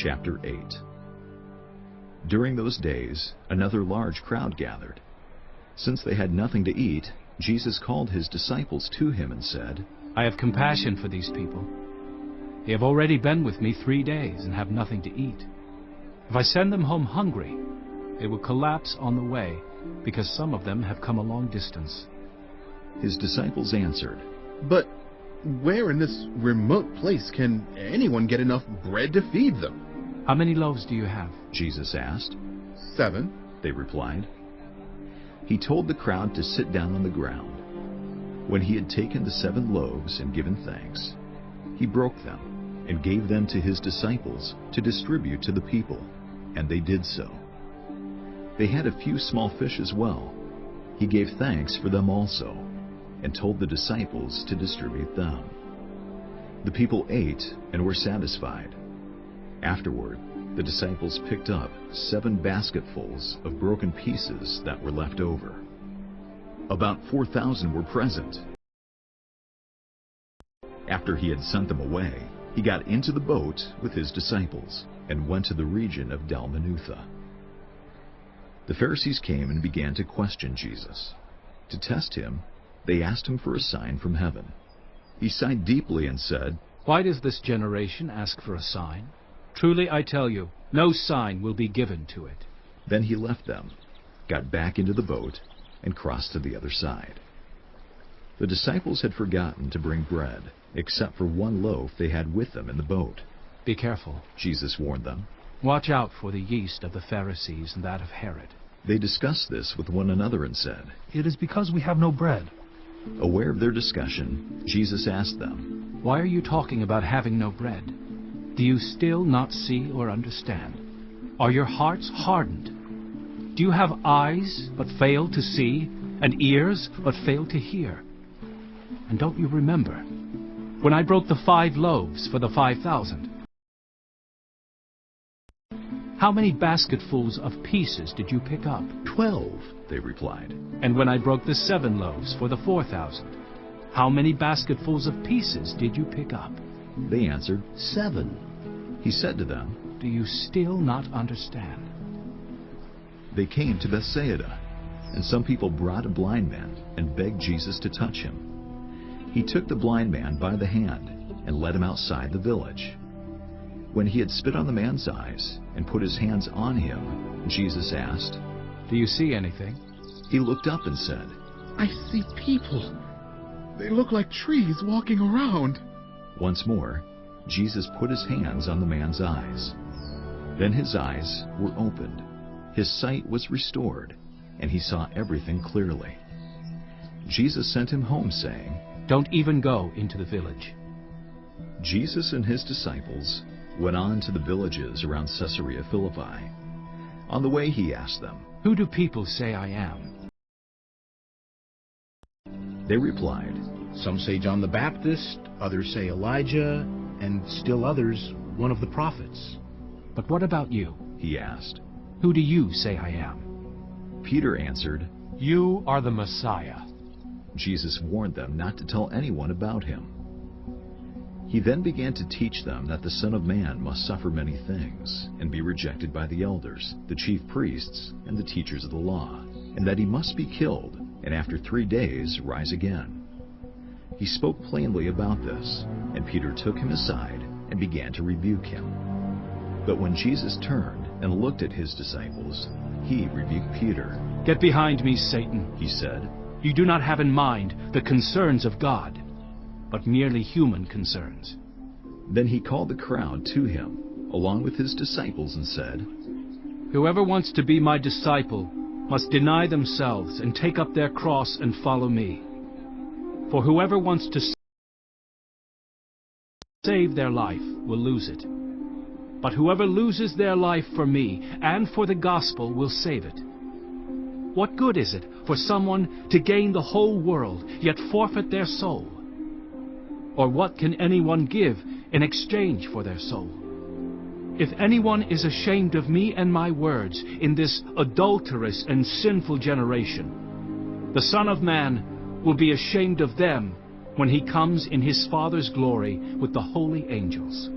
Chapter 8. During those days, another large crowd gathered. Since they had nothing to eat, Jesus called his disciples to him and said, I have compassion for these people. They have already been with me 3 days and have nothing to eat. If I send them home hungry, they will collapse on the way, because some of them have come a long distance. His disciples answered, But where in this remote place can anyone get enough bread to feed them? How many loaves do you have? Jesus asked. 7. They replied. He told the crowd to sit down on the ground. When he had taken the 7 loaves and given thanks, he broke them and gave them to his disciples to distribute to the people, and they did so. They had a few small fish as well. He gave thanks for them also, and told the disciples to distribute them. The people ate and were satisfied. Afterward, the disciples picked up 7 basketfuls of broken pieces that were left over. About 4,000 were present. After he had sent them away, he got into the boat with his disciples and went to the region of Dalmanutha. The Pharisees came and began to question Jesus. To test him, they asked him for a sign from heaven. He sighed deeply and said, Why does this generation ask for a sign? Truly I tell you, no sign will be given to it. Then he left them, got back into the boat, and crossed to the other side. The disciples had forgotten to bring bread, except for 1 loaf they had with them in the boat. Be careful, Jesus warned them. Watch out for the yeast of the Pharisees and that of Herod. They discussed this with one another and said, It is because we have no bread. Aware of their discussion, Jesus asked them, Why are you talking about having no bread? Do you still not see or understand? Are your hearts hardened? Do you have eyes but fail to see, and ears but fail to hear? And don't you remember, when I broke the 5 loaves for the 5,000? How many basketfuls of pieces did you pick up? 12, they replied. And when I broke the 7 loaves for the 4,000, how many basketfuls of pieces did you pick up? They answered, 7. He said to them, Do you still not understand? They came to Bethsaida, and some people brought a blind man and begged Jesus to touch him. He took the blind man by the hand and led him outside the village. When he had spit on the man's eyes and put his hands on him, Jesus asked, Do you see anything? He looked up and said, I see people. They look like trees walking around. Once more, Jesus put his hands on the man's eyes. Then his eyes were opened. His sight was restored, and he saw everything clearly. Jesus sent him home, saying, Don't even go into the village. Jesus and his disciples went on to the villages around Caesarea Philippi. On the way he asked them, Who do people say I am? They replied, Some say John the Baptist, others say Elijah, and still others, one of the prophets. But what about you? He asked. Who do you say I am? Peter answered, You are the Messiah. Jesus warned them not to tell anyone about him. He then began to teach them that the Son of Man must suffer many things, and be rejected by the elders, the chief priests, and the teachers of the law, and that he must be killed, and after 3 days rise again. He spoke plainly about this, and Peter took him aside and began to rebuke him. But when Jesus turned and looked at his disciples, he rebuked Peter. Get behind me, Satan, He said. You do not have in mind the concerns of God, but merely human concerns. Then he called the crowd to him, along with his disciples, and said, Whoever wants to be my disciple must deny themselves and take up their cross and follow me. For whoever wants to save their life will lose it. But whoever loses their life for me and for the gospel will save it. What good is it for someone to gain the whole world, yet forfeit their soul? Or what can anyone give in exchange for their soul? If anyone is ashamed of me and my words in this adulterous and sinful generation, the Son of Man will be ashamed of them when he comes in his Father's glory with the holy angels.